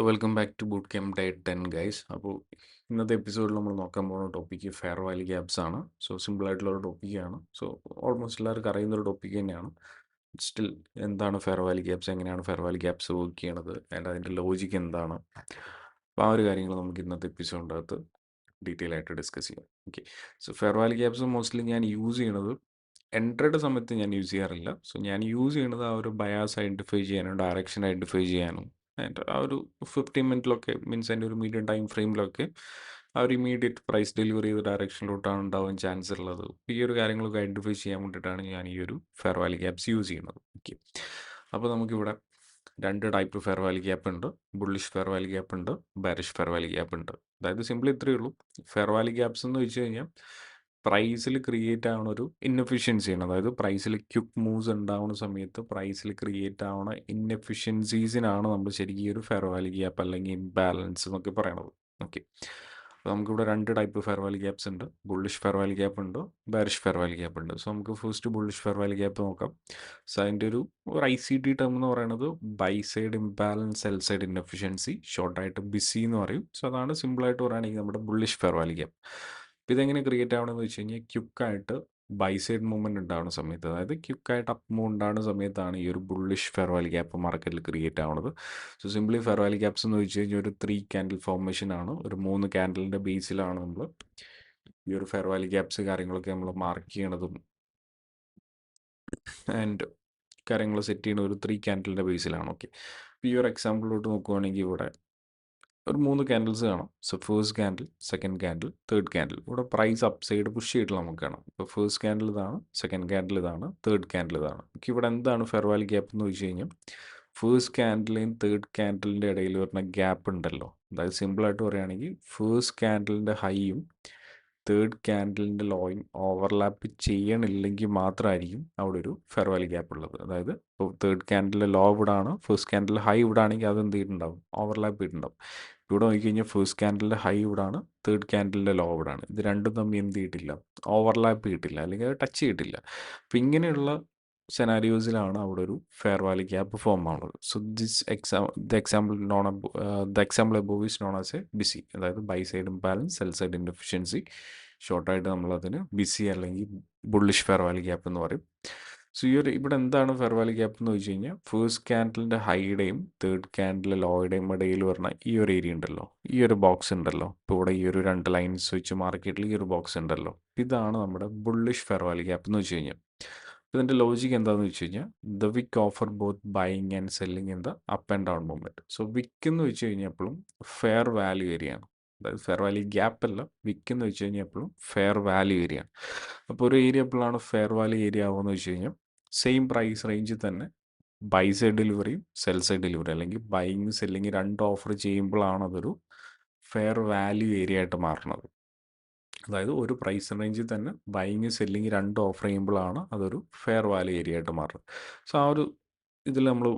Welcome back to boot camp day 10 guys. അപ്പോൾ ഇന്നത്തെ എപ്പിസോഡിൽ നമ്മൾ നോക്കാൻ പോകുന്ന ടോപ്പിക്ക് ഫെയർ വാല്യൂ ഗ്യാപ്സ് ആണ്. സിമ്പിൾ ആയിട്ടുള്ള ഒരു ടോപ്പിക്കാണ്. ഓൾമോസ്റ്റ് എല്ലാവർക്കും അറിയുന്ന ഒരു ടോപ്പിക്ക് തന്നെയാണ്. സ്റ്റിൽ എന്താണ് ഫെയർ വാല്യൂ ഗ്യാപ്സ്, എങ്ങനെയാണ് ഫെയർ വാല്യൂ ഗ്യാപ്സ് വർക്ക് ചെയ്യണത്, ആൻഡ് അതിൻ്റെ ലോജിക്ക് എന്താണ്, അപ്പോൾ ആ ഒരു കാര്യങ്ങൾ നമുക്ക് ഇന്നത്തെ എപ്പിസോഡിൻ്റെ അകത്ത് ഡീറ്റെയിൽ ആയിട്ട് ഡിസ്കസ് ചെയ്യാം. Okay. Fair value gaps mostly ഞാൻ യൂസ് ചെയ്യണത് എൻട്രിയുടെ സമയത്ത് ഞാൻ യൂസ് ചെയ്യാറില്ല. ഞാൻ യൂസ് ചെയ്യുന്നത് ആ ഒരു ബയാസ് ഐഡൻറ്റിഫൈ ചെയ്യാനും ഡയറക്ഷൻ ഐഡൻറ്റിഫൈ ചെയ്യാനും ആൻഡ് ആ ഒരു 15 മിനിറ്റിലൊക്കെ മീൻസ് അതിൻ്റെ ഒരു മീഡിയം ടൈം ഫ്രെയിമിലൊക്കെ ആ ഒരു ഇമീഡിയറ്റ് പ്രൈസ് ഡെലിവറി ചെയ്ത ഡയറക്ഷനിലോട്ടാണ് ഉണ്ടാവാൻ ചാൻസ് ഉള്ളത്. ഈ ഒരു കാര്യങ്ങളൊക്കെ ഐഡൻറ്റിഫൈ ചെയ്യാൻ വേണ്ടിയിട്ടാണ് ഞാൻ ഈ ഒരു ഫെയർ വാല്യൂ ഗ്യാപ്സ് യൂസ് ചെയ്യുന്നത്. ഓക്കെ. അപ്പോൾ നമുക്കിവിടെ രണ്ട് ടൈപ്പ് ഫെയർ വാല്യൂ ഗ്യാപ്പ് ഉണ്ട്. ബുള്ളിഷ് ഫെയർ വാല്യൂ ഗ്യാപ്പ് ഉണ്ട്, ബാരിഷ് ഫെയർ വാല്യൂ ഗ്യാപ്പ് ഉണ്ട്. അതായത് സിമ്പിൾ ഇത്രയേ ഉള്ളൂ. ഫെയർ വാല്യൂ ഗ്യാപ്സ് എന്ന് വെച്ച് കഴിഞ്ഞാൽ പ്രൈസിൽ ക്രിയേറ്റ് ആവുന്ന ഒരു ഇൻഎഫിഷ്യൻസിയാണ്. അതായത് പ്രൈസിൽ ക്വിക്ക് മൂവ്സ് ഉണ്ടാവുന്ന സമയത്ത് പ്രൈസിൽ ക്രിയേറ്റ് ആവുന്ന ഇൻഎഫിഷ്യൻസീസിനാണ് നമ്മൾ ശരിക്കും ഈ ഒരു ഫെയർ വാല്യൂ ഗ്യാപ്പ് അല്ലെങ്കിൽ ഇംബാലൻസ് എന്നൊക്കെ പറയണത്. ഓക്കെ. അപ്പോൾ നമുക്കിവിടെ രണ്ട് ടൈപ്പ് ഫെയർ വാല്യൂ ഗ്യാപ്സ് ഉണ്ട്. ബുള്ളിഷ് ഫെയർ വാല്യൂ ഗ്യാപ്പ് ഉണ്ട്, ബാരിഷ് ഫെയർ വാല്യൂ ഗ്യാപ്പ് ഉണ്ട്. നമുക്ക് first bullish fair value gap നോക്കാം. അതിൻ്റെ ഒരു ICD ടേം എന്ന് പറയുന്നത് buy side imbalance, sell side inefficiency, ഷോർട്ടായിട്ട് ബിസി എന്ന് പറയും. അതാണ് സിമ്പിളായിട്ട് പറയുകയാണെങ്കിൽ നമ്മുടെ ബുള്ളിഷ് ഫെയർ വാല്യൂ ഗ്യാപ്പ്. അപ്പോൾ ഇതെങ്ങനെ ക്രിയേറ്റ് ആവണമെന്ന് വെച്ച് കഴിഞ്ഞാൽ ക്യുക്കായിട്ട് ബൈ സൈഡ് മൂവ്മെൻറ്റ് ഉണ്ടാവുന്ന സമയത്ത്, അതായത് ക്യുക്കായിട്ട് അപ്പ് മൂവ് ഉണ്ടാകുന്ന സമയത്താണ് ഈ ഒരു ബുള്ളിഷ് ഫെയർ വാല്യൂ ഗ്യാപ്പ് മാർക്കറ്റിൽ ക്രിയേറ്റ് ആവുന്നത്. സിംപ്ലി ഫെയർ വാല്യൂ ഗ്യാപ്സ് എന്ന് വെച്ച് കഴിഞ്ഞാൽ ഒരു 3 ക്യാൻഡിൽ ഫോർമേഷൻ ആണ്. ഒരു 3 ക്യാൻഡലിൻ്റെ ബേസിലാണ് നമ്മൾ ഈ ഒരു ഫെയർ വാല്യൂ ഗ്യാപ്സ് കാര്യങ്ങളൊക്കെ നമ്മൾ മാർക്ക് ചെയ്യണതും ആൻഡ് കാര്യങ്ങൾ സെറ്റ് ചെയ്യുന്ന ഒരു 3 ക്യാൻഡലിൻ്റെ ബേസിലാണ്. ഓക്കെ. ഈ ഒരു എക്സാമ്പിളിലോട്ട് നോക്കുവാണെങ്കിൽ ഇവിടെ ഒരു 3 ക്യാൻഡിൽസ് കാണാം. First candle, second candle, third candle. ഇവിടെ പ്രൈസ് അപ്പ് സൈഡ് പുഷ് ചെയ്തിട്ട് നമുക്ക് കാണാം. ഇപ്പോൾ ഫസ്റ്റ് ക്യാൻഡിൽ ഇതാണ്, സെക്കൻഡ് ക്യാൻഡിൽ ഇതാണ്, തേർഡ് ക്യാൻഡിൽ ഇതാണ്. ഇവിടെ എന്താണ് ഫെയർ വാല്യൂ ഗ്യാപ്പ് എന്ന് വെച്ച് കഴിഞ്ഞാൽ ഫസ്റ്റ് ക്യാൻഡിലിൻ്റെയും തേർഡ് ക്യാൻഡിലിൻ്റെ ഇടയിൽ വരുന്ന ഗ്യാപ്പ് ഉണ്ടല്ലോ. അതായത് സിമ്പിളായിട്ട് പറയുകയാണെങ്കിൽ ഫസ്റ്റ് ക്യാൻഡിലിൻ്റെ ഹൈയും തേർഡ് ക്യാൻഡിലിൻ്റെ ലോയും ഓവർലാപ്പ് ചെയ്യണില്ലെങ്കിൽ മാത്രമായിരിക്കും അവിടെ ഒരു ഫെയർ വാല്യൂ ഗ്യാപ്പ് ഉള്ളത്. അതായത് ഇപ്പോൾ തേർഡ് ക്യാൻഡിലെ ലോ ഇവിടെ ആണ്, ഫസ്റ്റ് ക്യാൻഡിൽ ഹൈ ഇവിടെ ആണെങ്കിൽ അത് എന്ത് ചെയ്തിട്ടുണ്ടാവും, ഓവർലാപ്പ് ചെയ്തിട്ടുണ്ടാവും. ഇവിടെ നോക്കിക്കഴിഞ്ഞാൽ ഫസ്റ്റ് ക്യാൻഡിലിൻ്റെ ഹൈ ഇവിടെ ആണ്, തേർഡ് ക്യാൻഡിലിൻ്റെ ലോ ഇവിടെ ആണ്. ഇത് രണ്ടും തമ്മിൽ എന്ത് ചെയ്തിട്ടില്ല, ഓവർലാപ്പ് ചെയ്തിട്ടില്ല, അല്ലെങ്കിൽ അത് ടച്ച് ചെയ്തിട്ടില്ല. അപ്പോൾ ഇങ്ങനെയുള്ള സെനാരിയോസിലാണ് അവിടെ ഒരു ഫെയർ വാല്യൂ ഗ്യാപ്പ് ഫോം ആവുന്നത്. The example above is known as a BISI, അതായത് buy side imbalance, sell side inefficiency. ഷോർട്ടായിട്ട് നമ്മളതിന് ബിസി അല്ലെങ്കിൽ ബുള്ളിഷ് ഫെയർ വാല്യൂ ഗ്യാപ്പ് എന്ന് പറയും. ഇവിടെ എന്താണ് ഫെയർ വാല്യൂ ഗ്യാപ്പ് എന്ന് വെച്ച് കഴിഞ്ഞാൽ ഫസ്റ്റ് ക്യാൻഡിലിൻ്റെ ഹൈയുടെയും തേർഡ് ക്യാൻഡിലെ ലോയുടെയും ഇടയിൽ വരുന്ന ഈ ഒരു ഏരിയ ഉണ്ടല്ലോ, ഈ ഒരു ബോക്സ് ഉണ്ടല്ലോ. ഇപ്പോൾ ഇവിടെ ഈ ഒരു രണ്ട് ലൈൻസ് വെച്ച് മാർക്കറ്റിൽ ഈ ഒരു ബോക്സ് ഉണ്ടല്ലോ, ഇതാണ് നമ്മുടെ ബുള്ളിഷ് ഫെയർ വാല്യൂ ഗ്യാപ്പ് എന്ന് വെച്ച് കഴിഞ്ഞാൽ. ഇതിൻ്റെ ലോജിക്ക് എന്താണെന്ന് വെച്ച് കഴിഞ്ഞാൽ the wick offer both buying and selling in the up and down movement. Wick എന്ന് വെച്ച് കഴിഞ്ഞാൽ എപ്പോഴും ഫെയർ വാല്യൂ ഏരിയ ആണ്. അതായത് ഫെയർ വാല്യൂ ഗ്യാപ്പ് അല്ല, വിക്ക് എന്ന് വെച്ച് കഴിഞ്ഞാൽ എപ്പോഴും ഫെയർ വാല്യൂ ഏരിയ ആണ്. അപ്പോൾ ഒരു ഏരിയ എപ്പോഴാണ് ഫെയർ വാല്യൂ ഏരിയ ആവുമെന്ന് വെച്ച് കഴിഞ്ഞാൽ സെയിം പ്രൈസ് റേഞ്ചിൽ തന്നെ ബൈ സൈഡ് ഡെലിവറിയും സെൽ സൈഡ് ഡെലിവറി അല്ലെങ്കിൽ ബൈയിങ് സെല്ലിങ് രണ്ട് ഓഫർ ചെയ്യുമ്പോഴാണ് അതൊരു ഫെയർ വാല്യൂ ഏരിയ ആയിട്ട് മാറുന്നത്. അതായത് ഒരു പ്രൈസ് റേഞ്ചിൽ തന്നെ ബൈയിങ് സെല്ലിങ് രണ്ട് ഓഫർ ചെയ്യുമ്പോഴാണ് അതൊരു ഫെയർ വാല്യൂ ഏരിയ ആയിട്ട് മാറുന്നത്. ആ ഒരു ഇതിൽ നമ്മൾ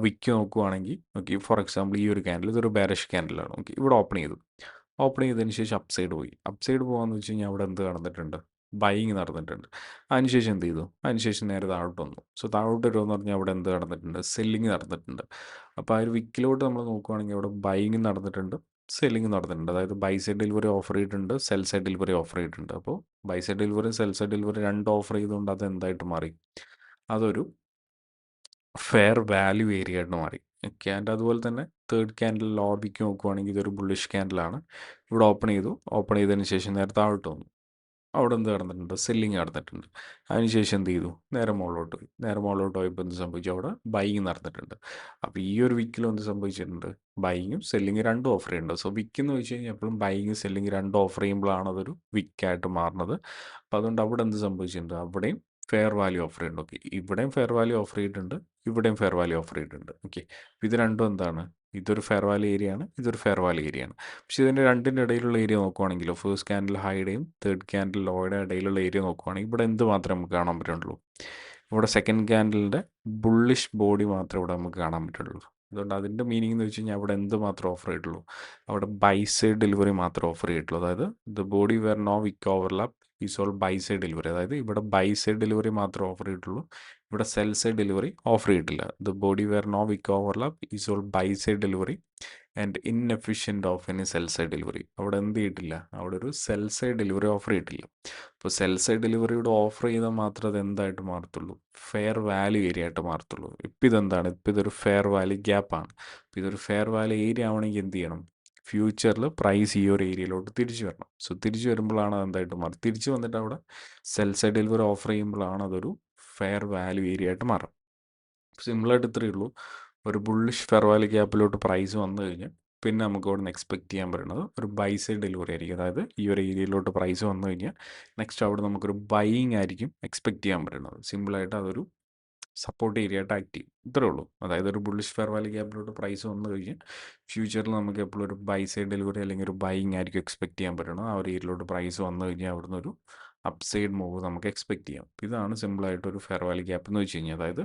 വിക്ക് നോക്കുവാണെങ്കിൽ ഓക്കെ, ഫോർ എക്സാമ്പിൾ ഈ ഒരു ക്യാൻഡിൽ ഇതൊരു ബാരിഷ് ക്യാൻഡിലാണ്. ഓക്കെ, ഇവിടെ ഓപ്പൺ ചെയ്തതിന് ശേഷം അപ്സൈഡ് പോയി. അപ്സൈഡ് പോകാമെന്ന് വെച്ച് കഴിഞ്ഞാൽ അവിടെ എന്ത് നടന്നിട്ടുണ്ട്, ബൈയിങ് നടന്നിട്ടുണ്ട്. അതിനുശേഷം എന്ത് ചെയ്തു, അതിനുശേഷം നേരെ താഴോട്ട് വന്നു. താഴോട്ട് വരുമെന്ന് പറഞ്ഞാൽ അവിടെ എന്ത് നടന്നിട്ടുണ്ട്, സെല്ലിങ് നടന്നിട്ടുണ്ട്. അപ്പോൾ ആ ഒരു വിക്കിലോട്ട് നമ്മൾ നോക്കുവാണെങ്കിൽ അവിടെ ബൈയിങ് നടന്നിട്ടുണ്ട്, സെല്ലിങ് നടന്നിട്ടുണ്ട്. അതായത് ബൈ സൈഡ് ഡെലിവറി ഓഫർ ചെയ്തിട്ടുണ്ട്, സെൽ സൈഡ് ഡെലിവറി ഓഫർ ചെയ്തിട്ടുണ്ട്. അപ്പോൾ buy side delivery sell side delivery രണ്ട് ഓഫർ ചെയ്തുകൊണ്ട് അത് എന്തായിട്ട് മാറി, അതൊരു ഫെയർ വാല്യൂ ഏരിയ ആയിട്ട് മാറി. ഓക്കെ. ആൻഡ് അതുപോലെ തന്നെ തേർഡ് ക്യാൻഡിൽ ലോബിക്ക് നോക്കുവാണെങ്കിൽ ഇതൊരു ബുള്ളിഷ് ക്യാൻഡിലാണ്. ഇവിടെ ഓപ്പൺ ചെയ്തതിന് ശേഷം നേരെ താഴോട്ട് വന്നു. അവിടെ എന്ത് നടന്നിട്ടുണ്ട്, സെല്ലിങ് നടന്നിട്ടുണ്ട്. അതിനുശേഷം എന്ത് ചെയ്തു, നേരെ മുകളിലോട്ട് പോയപ്പോൾ എന്ത് സംഭവിച്ചു, അവിടെ ബൈയിങ് നടന്നിട്ടുണ്ട്. അപ്പോൾ ഈ ഒരു വീക്കിലും എന്ത് സംഭവിച്ചിട്ടുണ്ട്, ബൈയിങ്ങും സെല്ലിങ് രണ്ടും ഓഫർ ചെയ്യുന്നുണ്ട്. വിക്ക് എന്ന് വെച്ച് കഴിഞ്ഞാൽ എപ്പോഴും ബൈയിങ് സെല്ലിങ് രണ്ടും ഓഫർ ചെയ്യുമ്പോഴാണ് അതൊരു വിക്കായിട്ട് മാറുന്നത്. അപ്പോൾ അതുകൊണ്ട് അവിടെ എന്ത് സംഭവിച്ചിട്ടുണ്ട്, അവിടെയും ഫെയർ വാല്യൂ ഓഫർ ചെയ്യുന്നുണ്ട്. ഓക്കെ, ഇവിടെയും ഫെയർ വാല്യൂ ഓഫർ ചെയ്തിട്ടുണ്ട്, ഇവിടെയും ഫെയർ വാല്യൂ ഓഫർ ചെയ്തിട്ടുണ്ട്. ഓക്കെ, ഇത് രണ്ടും എന്താണ്, ഇതൊരു ഫെയർ വാല്യൂ ഏരിയ ആണ്, ഇതൊരു ഫെയർ വാല്യൂ ഏരിയ ആണ്. പക്ഷേ ഇതിൻ്റെ രണ്ടിൻ്റെ ഇടയിലുള്ള ഏരിയ നോക്കുവാണെങ്കിൽ ഫസ്റ്റ് ക്യാൻഡിൽ ഹൈയുടെയും തേർഡ് ക്യാൻഡിൽ ലോയുടെ ഇടയിലുള്ള ഏരിയ നോക്കുവാണെങ്കിൽ ഇവിടെ എന്ത് മാത്രമേ നമുക്ക് കാണാൻ പറ്റുള്ളൂ, ഇവിടെ സെക്കൻഡ് ക്യാൻഡിലിൻ്റെ ബുള്ളിഷ് ബോഡി മാത്രമേ ഇവിടെ നമുക്ക് കാണാൻ പറ്റുള്ളൂ. അതുകൊണ്ട് അതിൻ്റെ മീനിങ് എന്ന് വെച്ച് കഴിഞ്ഞാൽ അവിടെ എന്ത് മാത്രമേ ഓഫർ ചെയ്തിട്ടുള്ളൂ, അവിടെ ബൈ സൈഡ് ഡെലിവറി മാത്രമേ ഓഫർ ചെയ്തിട്ടുള്ളൂ. അതായത് the body where no wick overlap is all buy side delivery. അതായത് ഇവിടെ ബൈ സൈഡ് ഡെലിവറി മാത്രമേ ഓഫർ ചെയ്തിട്ടുള്ളൂ, ഇവിടെ സെൽ സൈഡ് ഡെലിവറി ഓഫർ ചെയ്തിട്ടില്ല. The body where no wick overlap is all buy side delivery and inefficient of any sell side delivery. അവിടെ എന്ത് ചെയ്തിട്ടില്ല, അവിടെ ഒരു സെൽ സൈഡ് ഡെലിവറി ഓഫർ ചെയ്തിട്ടില്ല. അപ്പോൾ സെൽ സൈഡ് ഡെലിവറിയുടെ ഓഫർ ചെയ്താൽ മാത്രമേ അത് എന്തായിട്ട് മാറത്തുള്ളൂ, ഫെയർ വാല്യൂ ഏരിയ ആയിട്ട് മാറത്തുള്ളൂ. ഇപ്പം ഇതെന്താണ്, ഇപ്പം ഇതൊരു ഫെയർ വാല്യൂ ഗ്യാപ്പാണ്. അപ്പോൾ ഇതൊരു ഫെയർ വാല്യൂ ഏരിയ ആവണമെങ്കിൽ എന്ത് ചെയ്യണം, ഫ്യൂച്ചറിൽ പ്രൈസ് ഈ ഒരു ഏരിയയിലോട്ട് തിരിച്ചു വരണം. സോ തിരിച്ചു വരുമ്പോഴാണ് അത് എന്തായിട്ട് മാറും, തിരിച്ചു വന്നിട്ട് അവിടെ സെൽ സൈഡ് ഡെലിവറി ഓഫർ ചെയ്യുമ്പോഴാണ് അതൊരു ഫെയർ വാല്യൂ ഏരിയ ആയിട്ട് മാറും. സിമ്പിളായിട്ട് ഇത്രയേ ഉള്ളൂ. ഒരു ബുള്ളിഷ് ഫെയർ വാല്യൂ ഗ്യാപ്പിലോട്ട് പ്രൈസ് വന്നു കഴിഞ്ഞാൽ പിന്നെ നമുക്ക് അവിടെ നിന്ന് എക്സ്പെക്ട് ചെയ്യാൻ പറ്റുന്നത് ഒരു ബൈ സൈഡ് ഡെലിവറി ആയിരിക്കും. അതായത് ഈ ഒരു ഏരിയയിലോട്ട് പ്രൈസ് വന്നു കഴിഞ്ഞാൽ നെക്സ്റ്റ് അവിടെ നമുക്കൊരു ബൈയിങ് ആയിരിക്കും എക്സ്പെക്ട് ചെയ്യാൻ പറ്റുന്നത്. സിമ്പിളായിട്ട് അതൊരു സപ്പോർട്ട് ഏരിയ ആയിട്ട് ആക്ട് ചെയ്യും. ഇത്രേ ഉള്ളൂ. അതായത് ഒരു ബുള്ളിഷ് ഫെയർ വാല്യൂ ഗ്യാപ്പിലോട്ട് പ്രൈസ് വന്നു കഴിഞ്ഞാൽ ഫ്യൂച്ചറിൽ നമുക്ക് എപ്പോഴും ഒരു ബൈ സൈഡ് ഡെലിവറി അല്ലെങ്കിൽ ഒരു ബൈയിങ് ആയിരിക്കും എക്സ്പെക്ട് ചെയ്യാൻ പറ്റുന്നത്. ആ ഒരു ഏരിയയിലോട്ട് പ്രൈസ് വന്നു കഴിഞ്ഞാൽ അവിടുന്ന് ഒരു അപ്പ് സൈഡ് മൂവ് നമുക്ക് എക്സ്പെക്ട് ചെയ്യാം. ഇതാണ് സിമ്പിളായിട്ട് ഒരു ഫെയർ വാല്യൂ ഗ്യാപ്പ് എന്ന് വെച്ച് കഴിഞ്ഞാൽ. അതായത്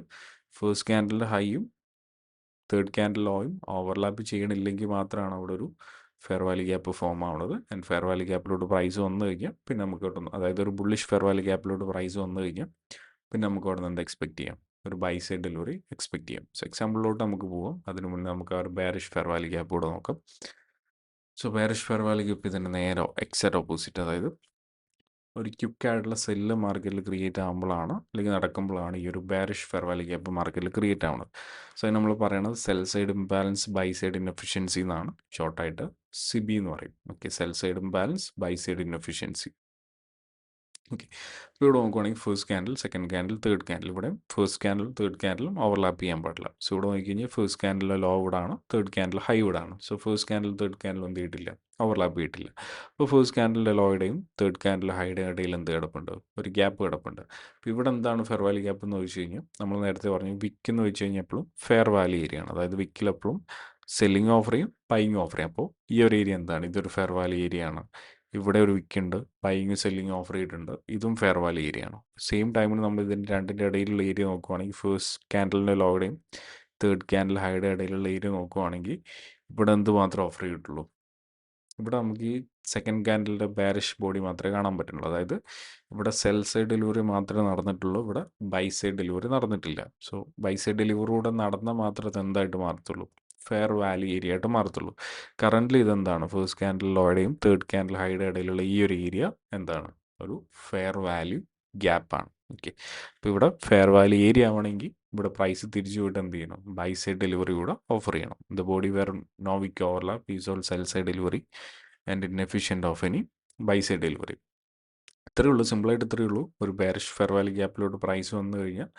ഫസ്റ്റ് ക്യാൻഡലിൻ്റെ ഹൈയും തേർഡ് ക്യാൻഡിൽ ലോയും ഓവർലാപ്പ് ചെയ്യണില്ലെങ്കിൽ മാത്രമാണ് അവിടെ ഒരു ഫെയർ വാല്യൂ ഗ്യാപ്പ് ഫോം ആവുന്നത്. ആൻഡ് ഫെയർ വാല്യൂ ഗ്യാപ്പിലോട്ട് പ്രൈസ് വന്നു കഴിഞ്ഞാൽ പിന്നെ നമുക്ക് കിട്ടുന്നു, അതായത് ഒരു ബുള്ളിഷ് ഫെയർ വാല്യൂ ഗ്യാപ്പിലോട്ട് പ്രൈസ് വന്നു കഴിഞ്ഞാൽ പിന്നെ നമുക്ക് അവിടെ നിന്ന് എക്സ്പെക്ട് ചെയ്യാം, ഒരു ബൈ സൈഡ് ഡെലിവറി എക്സ്പെക്ട് ചെയ്യാം. സോ എക്സാമ്പിളിലോട്ട് നമുക്ക് പോവാം. അതിന് മുന്നേ നമുക്ക് ആ ഒരു ബെയറിഷ് ഫെയർ വാല്യൂ ഗ്യാപ്പ് കൂടെ നോക്കാം. So bearish fair value gap ഇതിൻ്റെ നേരെ എക്സാക്റ്റ് ഓപ്പോസിറ്റ്, അതായത് ഒരു ക്വിക്കായിട്ടുള്ള സെല്ല് മാർക്കറ്റിൽ ക്രിയേറ്റ് ആകുമ്പോഴാണ് അല്ലെങ്കിൽ നടക്കുമ്പോഴാണ് ഈ ഒരു ബെയറിഷ് ഫെയർ വാല്യൂ ഗ്യാപ്പ് മാർക്കറ്റിൽ ക്രിയേറ്റ് ആവുന്നത്. സോ അത് നമ്മൾ പറയുന്നത് sell side imbalance buy side inefficiency എന്നാണ്, ഷോർട്ടായിട്ട് സിബി എന്ന് പറയും. Okay, sell side imbalance buy side inefficiency. Okay, ഇപ്പോൾ ഇവിടെ നോക്കുവാണെങ്കിൽ first candle, second candle, third candle, ഇവിടെ ഫസ്റ്റ് ക്യാൻഡിലും തേർഡ് ക്യാൻഡിലും ഓവർലാപ്പ് ചെയ്യാൻ പാടില്ല. സോ ഇവിടെ നോക്കിക്കഴിഞ്ഞാൽ ഫസ്റ്റ് ക്യാൻഡിലെ ലോ ഇവിടെ ആണ്, തേർഡ് ക്യാൻഡിൽ ഹൈ ഇവിടെ ആണ്. So first candle third candle എന്ത് ചെയ്തിട്ടില്ല, ഓവർലാപ്പ് ചെയ്തിട്ടില്ല. അപ്പോൾ ഫസ്റ്റ് ക്യാൻഡിലെ ലോയുടെയും തേർഡ് ക്യാൻഡിൽ ഹൈയുടെ ഇടയിൽ എന്ത് കിടപ്പുണ്ട്, ഒരു ഗ്യാപ്പ് കിടപ്പുണ്ട്. അപ്പോൾ ഇവിടെ എന്താണ് ഫെയർ വാല്യൂ ഗ്യാപ്പ് എന്ന് ചോദിച്ചു കഴിഞ്ഞാൽ നമ്മൾ നേരത്തെ പറഞ്ഞു വിക്ക് എന്ന് വെച്ച് കഴിഞ്ഞാൽ എപ്പോഴും ഫെയർ വാല്യൂ ഏരിയ ആണ്. അതായത് വിക്കിൽ എപ്പോഴും സെല്ലിങ് ഓഫർ ചെയ്യും, ബൈങ് ഓഫർ ചെയ്യും. അപ്പോൾ ഈ ഒരു ഏരിയ എന്താണ്, ഇതൊരു ഫെയർ വാല്യൂ ഏരിയ ആണ്. ഇവിടെ ഒരു വിക്ക് ഉണ്ട്, ബൈങ് സെല്ലിങ് ഓഫർ ചെയ്തിട്ടുണ്ട്, ഇതും ഫെയർ വാല്യൂ ഏരിയ ആണ്. സെയിം ടൈമിൽ നമ്മൾ ഇതിൻ്റെ രണ്ടിൻ്റെ ഇടയിലുള്ള ഏരിയ നോക്കുവാണെങ്കിൽ ഫസ്റ്റ് ക്യാൻഡലിൻ്റെ ലോയുടെയും തേർഡ് ക്യാൻഡിൽ ഹൈയുടെ ഇടയിലുള്ള ഏരിയ നോക്കുവാണെങ്കിൽ ഇവിടെ എന്ത് മാത്രമേ ഓഫർ ചെയ്തിട്ടുള്ളൂ, ഇവിടെ നമുക്ക് ഈ സെക്കൻഡ് ക്യാൻഡലിൻ്റെ ബാരിഷ് ബോഡി മാത്രമേ കാണാൻ പറ്റുള്ളൂ. അതായത് ഇവിടെ സെൽ സൈഡ് ഡെലിവറി മാത്രമേ നടന്നിട്ടുള്ളൂ, ഇവിടെ ബൈ സൈഡ് ഡെലിവറി നടന്നിട്ടില്ല. സോ ബൈ സൈഡ് ഡെലിവറി കൂടെ നടന്നാൽ മാത്രമേ ഇത് എന്തായിട്ട് മാറത്തുള്ളൂ, ഫെയർ വാല്യൂ ഏരിയ ആയിട്ട് മാറത്തുള്ളൂ. കറൻ്റ്ലി ഇതെന്താണ്, ഫസ്റ്റ് ക്യാൻഡിൽ ലോയുടെയും തേർഡ് ക്യാൻഡിൽ ഹൈയുടെ ഇടയിലുള്ള ഈ ഒരു ഏരിയ എന്താണ്, ഒരു ഫെയർ വാല്യൂ ഗ്യാപ്പാണ്. ഓക്കെ, അപ്പോൾ ഇവിടെ ഫെയർ വാല്യൂ ഏരിയ ആവണമെങ്കിൽ ഇവിടെ പ്രൈസ് തിരിച്ചു പോയിട്ട് എന്ത് ചെയ്യണം, ബൈ സൈഡ് ഡെലിവറി കൂടെ ഓഫർ ചെയ്യണം. The body where no wick overlap is all sell side delivery and inefficient of any buy side delivery. ഇത്രയേ ഉള്ളൂ, സിമ്പിളായിട്ട് ഇത്രയേ ഉള്ളൂ. ഒരു ബെയറിഷ് ഫെയർ വാല്യൂ ഗ്യാപ്പിലോട്ട് പ്രൈസ് വന്നു കഴിഞ്ഞാൽ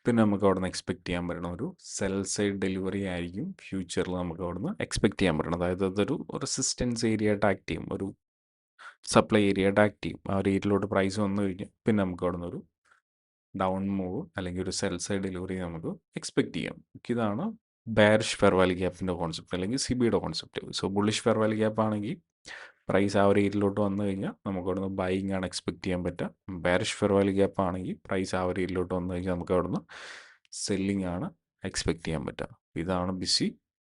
പിന്നെ നമുക്ക് അവിടെ നിന്ന് എക്സ്പെക്ട് ചെയ്യാൻ പറ്റണം ഒരു സെൽ സൈഡ് ഡെലിവറി ആയിരിക്കും ഫ്യൂച്ചറിൽ നമുക്ക് അവിടെ നിന്ന് എക്സ്പെക്ട് ചെയ്യാൻ പറ്റണം. അതായത് അതൊരു റെസിസ്റ്റൻസ് ഏരിയ ആയിട്ട് ആക്ട് ചെയ്യും, ഒരു സപ്ലൈ ഏരിയ ആയിട്ട് ആക്ട് ചെയ്യും. ആ ഒരു ഏരിയയിലോട്ട് പ്രൈസ് വന്നു കഴിഞ്ഞാൽ പിന്നെ നമുക്ക് അവിടെ നിന്ന് ഒരു ഡൗൺ മൂവ് അല്ലെങ്കിൽ ഒരു സെൽ സൈഡ് ഡെലിവറി നമുക്ക് എക്സ്പെക്ട് ചെയ്യാം. ഇതാണ് ബെയറിഷ് ഫെയർ വാല്യൂ ഗ്യാപ്പിൻ്റെ കോൺസെപ്റ്റ് അല്ലെങ്കിൽ സിബിയുടെ concept. So bullish fair value gap ആണെങ്കിൽ പ്രൈസ് ആ ഒരു ഏരിയയിലോട്ട് വന്നു കഴിഞ്ഞാൽ നമുക്ക് അവിടുന്ന് ബൈയിങ് ആണ് എക്സ്പെക്ട് ചെയ്യാൻ പറ്റുക. ബെയറിഷ് ഫെയർ വാല്യൂ ഗ്യാപ്പ് ആണെങ്കിൽ പ്രൈസ് ആ ഒരു ഏരിയയിലോട്ട് വന്നു കഴിഞ്ഞാൽ നമുക്ക് അവിടുന്ന് സെല്ലിംഗ് ആണ് എക്സ്പെക്ട് ചെയ്യാൻ പറ്റുക. ഇതാണ് ബിസി,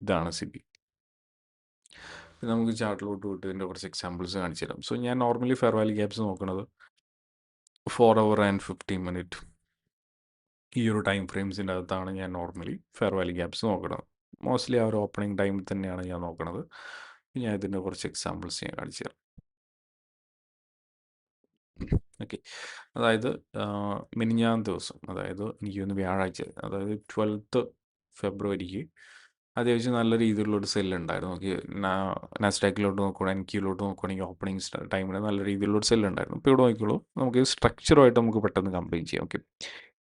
ഇതാണ് സിബി. നമുക്ക് ചാർട്ടിലോട്ട് വിട്ട് ഇതിൻ്റെ കുറച്ച് എക്സാമ്പിൾസ് കാണിച്ചു തരാം. സോ ഞാൻ നോർമലി ഫെയർ വാല്യൂ ഗ്യാപ്സ് നോക്കുന്നത് 4 hour and 15 minute ഈ ഒരു ടൈം ഫ്രെയിംസിൻ്റെ അകത്താണ് ഞാൻ നോർമലി ഫെയർ വാല്യൂ ഗ്യാപ്സ് നോക്കുന്നത്. മോസ്റ്റ്ലി ആ ഒരു ഓപ്പണിംഗ് ടൈമിൽ തന്നെയാണ് ഞാൻ നോക്കുന്നത്. ഞാൻ ഇതിൻ്റെ കുറച്ച് എക്സാമ്പിൾസ് ഞാൻ കാണിച്ചു തരാം. ഓക്കെ, അതായത് മിനിഞ്ഞാം ദിവസം, അതായത് എനിക്ക് തോന്നുന്നു വ്യാഴാഴ്ച, അതായത് 12th ഫെബ്രുവരിക്ക് അത്യാവശ്യം നല്ല രീതിയിലുള്ളൊരു സെല്ലുണ്ടായിരുന്നു. ഓക്കെ, നാസ്ഡാക്കിലോട്ട് നോക്കുകയാണെങ്കിൽ എൻക്യൂലോട്ട് നോക്കുകയാണെങ്കിൽ ഓപ്പണിംഗ് ടൈമിൽ നല്ല രീതിയിലുള്ളൊരു സെല്ലുണ്ടായിരുന്നു. ഇപ്പോൾ ഇവിടെ നോക്കിക്കോളൂ, നമുക്ക് സ്ട്രക്ചറുമായിട്ട് നമുക്ക് പെട്ടെന്ന് കമ്പൈൻ ചെയ്യാം. ഓക്കെ,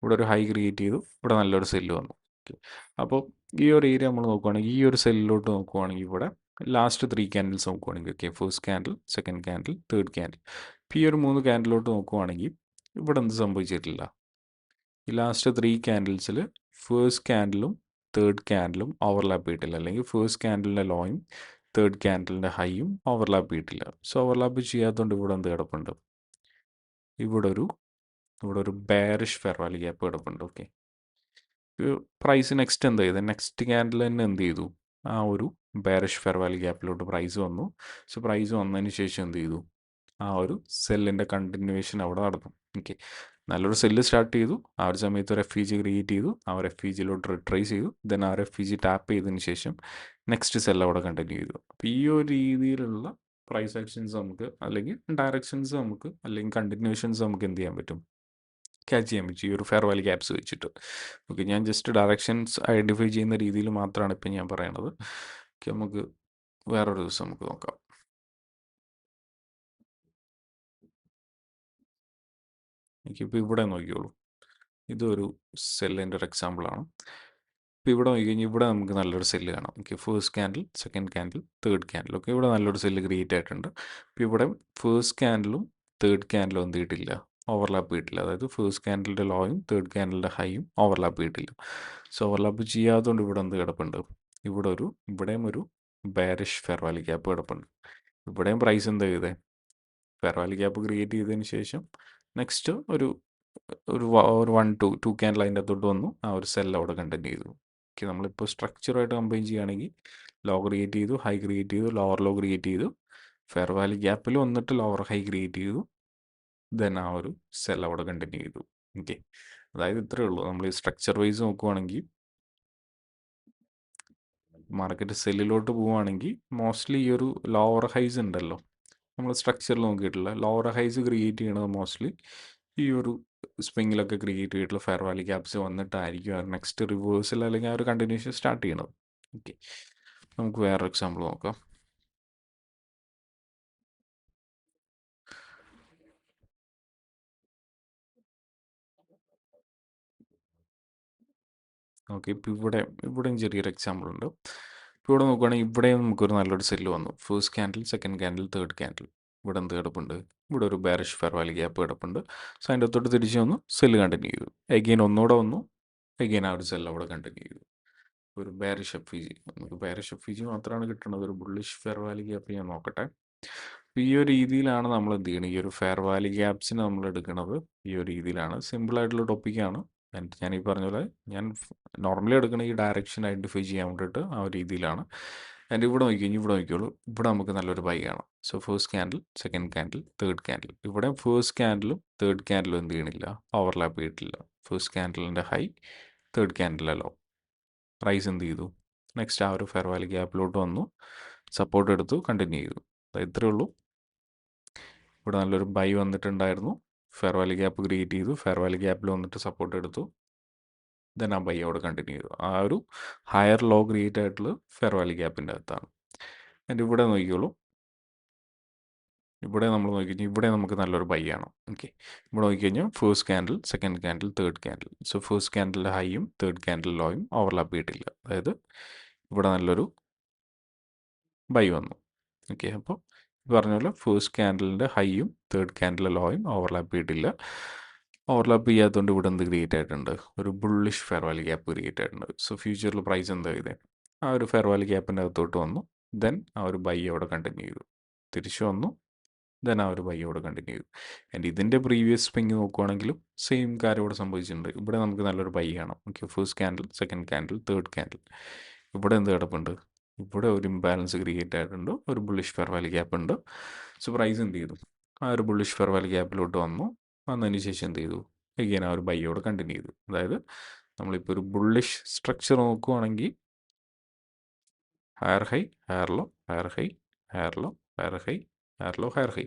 ഇവിടെ ഒരു ഹൈ ക്രിയേറ്റ് ചെയ്തു, ഇവിടെ നല്ലൊരു സെല്ല് വന്നു. ഓക്കെ, അപ്പോൾ ഈ ഒരു ഏരിയ നമ്മൾ നോക്കുകയാണെങ്കിൽ ഈ ഒരു സെല്ലിലോട്ട് നോക്കുകയാണെങ്കിൽ ഇവിടെ ലാസ്റ്റ് 3 ക്യാൻഡിൽസ് നോക്കുകയാണെങ്കിൽ, okay, first candle, second candle, third candle. ഇപ്പോൾ ഈ ഒരു 3 ക്യാൻഡിലോട്ട് നോക്കുകയാണെങ്കിൽ ഇവിടെ എന്ത് സംഭവിച്ചിട്ടില്ല, ഈ ലാസ്റ്റ് 3 ക്യാൻഡിൽസിൽ ഫസ്റ്റ് ക്യാൻഡിലും തേർഡ് ക്യാൻഡിലും ഓവർലാപ്പ് ചെയ്തിട്ടില്ല, അല്ലെങ്കിൽ ഫസ്റ്റ് ക്യാൻഡിലിൻ്റെ ലോയും തേർഡ് ക്യാൻഡിലിൻ്റെ ഹൈയും ഓവർലാപ്പ് ചെയ്തിട്ടില്ല. സോ ഓവർലാപ്പ് ചെയ്യാത്തതുകൊണ്ട് ഇവിടെ എന്ത് കിടപ്പുണ്ട്, ഇവിടെ ഒരു ബെയറിഷ് ഫെയർ വാല്യൂ ഗ്യാപ്പ് കിടപ്പുണ്ട്. ഓക്കെ, പ്രൈസ് നെക്സ്റ്റ് എന്ത് ചെയ്തു, നെക്സ്റ്റ് ക്യാൻഡിൽ തന്നെ എന്ത് ചെയ്തു, ആ ഒരു ബെയറിഷ് ഫെയർ വാല്യൂ ഗ്യാപ്പിലോട്ട് പ്രൈസ് വന്നു. സോ പ്രൈസ് വന്നതിന് ശേഷം എന്ത് ചെയ്തു, ആ ഒരു സെല്ലിൻ്റെ കണ്ടിന്യൂവേഷൻ അവിടെ നടന്നു. ഓക്കെ, നല്ലൊരു സെല്ല് സ്റ്റാർട്ട് ചെയ്തു. ആ ഒരു സമയത്ത് ഒരു FEG ക്രിയേറ്റ് ചെയ്തു. ആ ഒരു FEGയിലോട്ട് റിട്രേസ് ചെയ്തു. ദെൻ ആ ഒരു FEG ടാപ്പ് ചെയ്തതിന് ശേഷം നെക്സ്റ്റ് സെൽ അവിടെ കണ്ടിന്യൂ ചെയ്തു. അപ്പോൾ ഈ ഒരു രീതിയിലുള്ള പ്രൈസ് ആക്ഷൻസ് നമുക്ക്, അല്ലെങ്കിൽ ഡയറക്ഷൻസ് നമുക്ക്, അല്ലെങ്കിൽ കണ്ടിന്യൂഷൻസ് നമുക്ക് എന്ത് ചെയ്യാൻ പറ്റും, ക്യാച്ച് ചെയ്യാൻ പറ്റും ഈ ഒരു ഫെയർ വാല്യൂ ഗ്യാപ്സ് വെച്ചിട്ട്. ഓക്കെ, ഞാൻ ജസ്റ്റ് ഡയറക്ഷൻസ് ഐഡൻറ്റിഫൈ ചെയ്യുന്ന രീതിയിൽ മാത്രമാണ് ഇപ്പം ഞാൻ പറയണത്. ഓക്കെ, നമുക്ക് വേറൊരു ദിവസം നമുക്ക് നോക്കാം. എനിക്കിപ്പോൾ ഇവിടെ നോക്കിയോളൂ, ഇതൊരു സെല്ലിൻ്റെ ഒരു എക്സാമ്പിളാണ്. ഇപ്പോൾ ഇവിടെ നോക്കിക്കഴിഞ്ഞാൽ ഇവിടെ നമുക്ക് നല്ലൊരു സെല്ല് കാണാം. Okay, first candle, second candle, third candle. Okay, ഇവിടെ നല്ലൊരു സെല്ല് ക്രിയേറ്റ് ആയിട്ടുണ്ട്. ഇപ്പോൾ ഇവിടെ ഫസ്റ്റ് ക്യാൻഡിലും തേർഡ് ക്യാൻഡിലും എന്ത് ചെയ്തിട്ടില്ല, ഓവർലാപ്പ് ചെയ്തിട്ടില്ല. അതായത് ഫസ്റ്റ് ക്യാൻഡിലിൻ്റെ ലോയും തേർഡ് ക്യാൻഡിലിൻ്റെ ഹൈയും ഓവർലാപ്പ് ചെയ്തിട്ടില്ല. സോ ഓവർലാപ്പ് ചെയ്യാത്തതുകൊണ്ട് ഇവിടെ എന്ത് കിടപ്പുണ്ട്, ഇവിടെയും ഒരു ബെയറിഷ് ഫെയർ വാല്യൂ ഗ്യാപ്പ് കിടപ്പുണ്ട്. ഇവിടെയും പ്രൈസ് എന്താ ചെയ്തേ, ഫെയർ വാല്യൂ ഗ്യാപ്പ് ക്രിയേറ്റ് ചെയ്തതിന് ശേഷം നെക്സ്റ്റ് ഒരു ഒരു 1 2 ക്യാൻഡിൽ അതിൻ്റെ അകത്തോട്ട് വന്നു. ആ ഒരു സെൽ അവിടെ കണ്ടിന്യൂ ചെയ്തു. ഓക്കെ, നമ്മളിപ്പോൾ സ്ട്രക്ചറായിട്ട് കമ്പൈൻ ചെയ്യുകയാണെങ്കിൽ ലോ ക്രിയേറ്റ് ചെയ്തു, ഹൈ ക്രിയേറ്റ് ചെയ്തു, ലോവർ ലോ ക്രിയേറ്റ് ചെയ്തു, ഫെയർ വാല്യൂ ഗ്യാപ്പിൽ വന്നിട്ട് ലോവർ ഹൈ ക്രിയേറ്റ് ചെയ്തു, ദെൻ ആ ഒരു സെൽ അവിടെ കണ്ടിന്യൂ ചെയ്തു. ഓക്കെ, അതായത് ഇത്രയേ ഉള്ളൂ. നമ്മൾ ഈ സ്ട്രക്ചർ വൈസ് നോക്കുവാണെങ്കിൽ മാർക്കറ്റ് സെല്ലിലോട്ട് പോവുകയാണെങ്കിൽ മോസ്റ്റ്ലി ഈ ഒരു ലോവർ ഹൈസ് ഉണ്ടല്ലോ, നമ്മൾ സ്ട്രക്ചറിൽ നോക്കിയിട്ടില്ല, ലോവർ ഹൈസ് ക്രിയേറ്റ് ചെയ്യണത് മോസ്റ്റ്ലി ഈ ഒരു സ്പ്രിങ്ങിലൊക്കെ ക്രിയേറ്റ് ചെയ്തിട്ടുള്ള ഫെയർ വാല്യൂ ഗ്യാപ്സ് വന്നിട്ടായിരിക്കും ആ നെക്സ്റ്റ് റിവേഴ്സൽ അല്ലെങ്കിൽ ആ ഒരു കണ്ടിന്യൂഷൻ സ്റ്റാർട്ട് ചെയ്യണത്. ഓക്കെ, നമുക്ക് വേറെ എക്സാമ്പിൾ നോക്കാം. ഓക്കെ, ഇപ്പോൾ ഇവിടെയും ചെറിയൊരു എക്സാമ്പിൾ ഉണ്ട്. ഇപ്പോൾ ഇവിടെ നോക്കുകയാണെങ്കിൽ ഇവിടെയും നമുക്കൊരു നല്ലൊരു സെല്ല് വന്നു. First candle, second candle, third candle. ഇവിടെ എന്ത് കിടപ്പുണ്ട്, ഇവിടെ ഒരു ബെയറിഷ് ഫെയർ വാല്യൂ ഗ്യാപ്പ് കിടപ്പുണ്ട്. സോ അതിൻ്റെ അകത്തോട്ട് തിരിച്ച് വന്നു, സെല്ല് കണ്ടിന്യൂ ചെയ്തു. എഗെയിൻ ഒന്നുകൂടെ വന്നു, എഗെയിൻ ആ ഒരു സെല്ല് അവിടെ കണ്ടിന്യൂ ചെയ്തു. ഒരു ബെയറിഷ് FEG, നമുക്ക് ബെയറിഷ് FEG മാത്രമാണ് കിട്ടുന്നത്. ഒരു ബുള്ളിഷ് ഫെയർ വാല്യൂ ഗ്യാപ്പ് ഞാൻ നോക്കട്ടെ. അപ്പോൾ ഈ ഒരു രീതിയിലാണ് നമ്മൾ എന്ത് ചെയ്യണം, ഈ ഒരു ഫെയർ വാല്യൂ ഗ്യാപ്സിന് നമ്മൾ എടുക്കുന്നത് ഈ ഒരു രീതിയിലാണ്. സിമ്പിളായിട്ടുള്ള ടോപ്പിക്കാണ്. ഞാൻ ഈ പറഞ്ഞ പോലെ ഞാൻ നോർമലി എടുക്കുന്ന ഈ ഡയറക്ഷൻ ഐഡൻറ്റിഫൈ ചെയ്യാൻ വേണ്ടിയിട്ട് ആ ഒരു രീതിയിലാണ്. ആൻഡ് ഇവിടെ നോക്കിക്കഴിഞ്ഞാൽ ഇവിടെ നോക്കിയോളൂ, ഇവിടെ നമുക്ക് നല്ലൊരു ബൈ ആണ്. So first candle, second candle, third candle. ഇവിടെ ഫസ്റ്റ് ക്യാൻഡിലും തേർഡ് ക്യാൻഡിലും എന്ത് ചെയ്യണില്ല, ഓവർലാപ്പ് ചെയ്തിട്ടില്ല. ഫസ്റ്റ് ക്യാൻഡിലിൻ്റെ ഹൈ, തേർഡ് ക്യാൻഡിലെ ലോ. പ്രൈസ് എന്ത് ചെയ്തു, നെക്സ്റ്റ് ആ ഒരു ഫെയർ വാല്യൂ ഗ്യാപ്പിലോട്ട് വന്നു, സപ്പോർട്ട് എടുത്തു, കണ്ടിന്യൂ ചെയ്തു. ഇത്രയേ ഉള്ളൂ. ഇവിടെ നല്ലൊരു ബൈ വന്നിട്ടുണ്ടായിരുന്നു, ഫെയർ വാല്യൂ ഗ്യാപ്പ് ക്രിയേറ്റ് ചെയ്തു, ഫെയർ വാല്യൂ ഗ്യാപ്പിൽ വന്നിട്ട് സപ്പോർട്ട് എടുത്തു, ദെൻ ആ ബൈ അവിടെ കണ്ടിന്യൂ ചെയ്തു. ആ ഒരു ഹയർ ലോ ക്രിയേറ്റ് ആയിട്ടുള്ള ഫെയർ വാല്യൂ ഗ്യാപ്പിൻ്റെ അകത്താണ്. ആൻഡ് ഇവിടെ നോക്കിയോളൂ, ഇവിടെ നമ്മൾ നോക്കിക്കഴിഞ്ഞാൽ ഇവിടെ നമുക്ക് നല്ലൊരു ബൈ ആണ്. ഓക്കെ, ഇവിടെ നോക്കിക്കഴിഞ്ഞാൽ first candle, second candle, third candle. So first ക്യാൻഡിലിൻ്റെ ഹൈയും തേർഡ് ക്യാൻഡിൽ ലോയും ഓവർലാപ്പ് ചെയ്തിട്ടില്ല. അതായത് ഇവിടെ നല്ലൊരു ബൈ വന്നു. ഓക്കെ, അപ്പോൾ പറഞ്ഞ പോലെ ഫസ്റ്റ് ക്യാൻഡലിൻ്റെ ഹൈയും തേർഡ് ക്യാൻഡിലെ ലോയും ഓവർലാപ്പ് ചെയ്തിട്ടില്ല. ഓവർലാപ്പ് ചെയ്യാത്തതുകൊണ്ട് ഇവിടെ എന്ത് ക്രിയേറ്റ് ആയിട്ടുണ്ട്, ഒരു bullish fair value gap create ആയിട്ടുണ്ട്. സോ ഫ്യൂച്ചറിൽ പ്രൈസ് എന്താ ചെയ്തേ, ആ ഒരു ഫെയർ വാല്യൂ ഗ്യാപ്പിൻ്റെ അകത്തോട്ട് വന്നു, ദെൻ ആ ഒരു ബൈ അവിടെ കണ്ടിന്യൂ ചെയ്തു, തിരിച്ചു വന്നു, ദെൻ ആ ഒരു ബൈ അവിടെ കണ്ടിന്യൂ ചെയ്തു. ആൻഡ് ഇതിൻ്റെ പ്രീവിയസ് സ്വിങ് നോക്കുവാണെങ്കിലും സെയിം കാര്യം ഇവിടെ സംഭവിച്ചിട്ടുണ്ട്. ഇവിടെ നമുക്ക് നല്ലൊരു ബൈ കാണാം. Okay, first candle, second candle, third candle. ഇവിടെ എന്ത് കിടപ്പുണ്ട്, ഇവിടെ ഒരു ഇംബാലൻസ് ക്രിയേറ്റ് ആയിട്ടുണ്ട്, ഒരു ബുള്ളിഷ് ഫെയർ വാല്യൂ ഗ്യാപ്പ് ഉണ്ട്. സോ പ്രൈസ് എന്ത് ചെയ്തു, ആ ഒരു ബുള്ളിഷ് ഫെയർ വാല്യൂ ഗ്യാപ്പിലോട്ട് വന്നതിന് ശേഷം എന്ത് ചെയ്തു, എഗെയിൻ ആ ഒരു ബൈയോടെ കണ്ടിന്യൂ ചെയ്തു. അതായത് നമ്മളിപ്പോൾ ഒരു ബുള്ളിഷ് സ്ട്രക്ചർ നോക്കുവാണെങ്കിൽ higher high, higher low, higher high, higher low, higher high, higher low, higher high.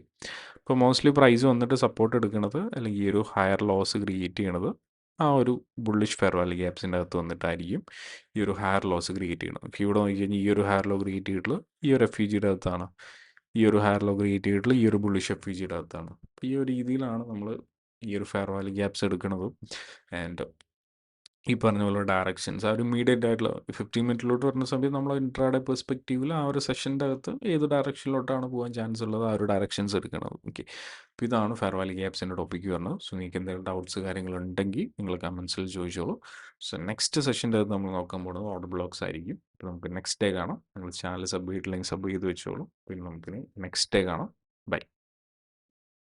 ഇപ്പോൾ മോസ്റ്റ്ലി പ്രൈസ് വന്നിട്ട് സപ്പോർട്ട് എടുക്കുന്നത് അല്ലെങ്കിൽ ഈ ഒരു ഹയർ ലോസ് ക്രിയേറ്റ് ചെയ്യണത് ആ ഒരു ബുള്ളിഷ് ഫെയർ വാല്യൂ ഗ്യാപ്സിൻ്റെ അകത്ത് വന്നിട്ടായിരിക്കും ഈ ഒരു ഹയർ ലോസ് ക്രിയേറ്റ് ചെയ്യണം. ഓക്കെ, ഇവിടെ നോക്കിക്കഴിഞ്ഞാൽ ഈ ഒരു ഹയർ ലോ ക്രിയേറ്റ് ചെയ്തിട്ടുള്ള ഈ ഒരു FEGയുടെ അകത്താണ്, ഈ ഒരു ഹയർ ലോ ക്രിയേറ്റ് ചെയ്തിട്ടുള്ള ഈ ഒരു ബുള്ളിഷ് FEGയുടെ അകത്താണ്. അപ്പോൾ ഈ ഒരു രീതിയിലാണ് നമ്മൾ ഈ ഒരു ഫെയർ വാല്യൂ ഗ്യാപ്സ് എടുക്കുന്നത്. ആൻഡ് ഈ പറഞ്ഞ പോലെ ഡയറക്ഷൻസ് ആ ഒരു ഇമ്മീഡിയറ്റ് ആയിട്ടുള്ള 15 മിനിറ്റിലോട്ട് വരുന്ന സമയത്ത് നമ്മൾ ഇൻട്രാഡേ പെർസ്പെക്റ്റീവിൽ ആ ഒരു സെഷൻ്റെ അകത്ത് ഏത് ഡയറക്ഷനിലോട്ടാണ് പോകാൻ ചാൻസ് ഉള്ളത്, ആ ഒരു ഡയറക്ഷൻസ് എടുക്കണം. ഓക്കെ, അപ്പോൾ ഇതാണ് ഫെയർ വാല്യൂ ഗ്യാപ്സിൻ്റെ ടോപ്പിക്ക് വരുന്നത്. സോ നിങ്ങൾക്ക് എന്തെങ്കിലും ഡൗട്ട്സ് കാര്യങ്ങളുണ്ടെങ്കിൽ നിങ്ങൾ കമൻസിൽ ചോദിച്ചോളൂ. സോ നെക്സ്റ്റ് സെഷൻ്റെ അകത്ത് നമ്മൾ നോക്കാൻ പോകുന്നത് ഓർഡർ ബ്ലോക്സ് ആയിരിക്കും. അപ്പോൾ നമുക്ക് നെക്സ്റ്റ് ഡേ കാണാം. നിങ്ങൾ ചാനൽ സബ് ചെയ്തിട്ടില്ലെങ്കിൽ സബ് ചെയ്ത് വെച്ചോളൂ. പിന്നെ നമുക്ക് നെക്സ്റ്റ് ഡേ കാണാം. ബൈ.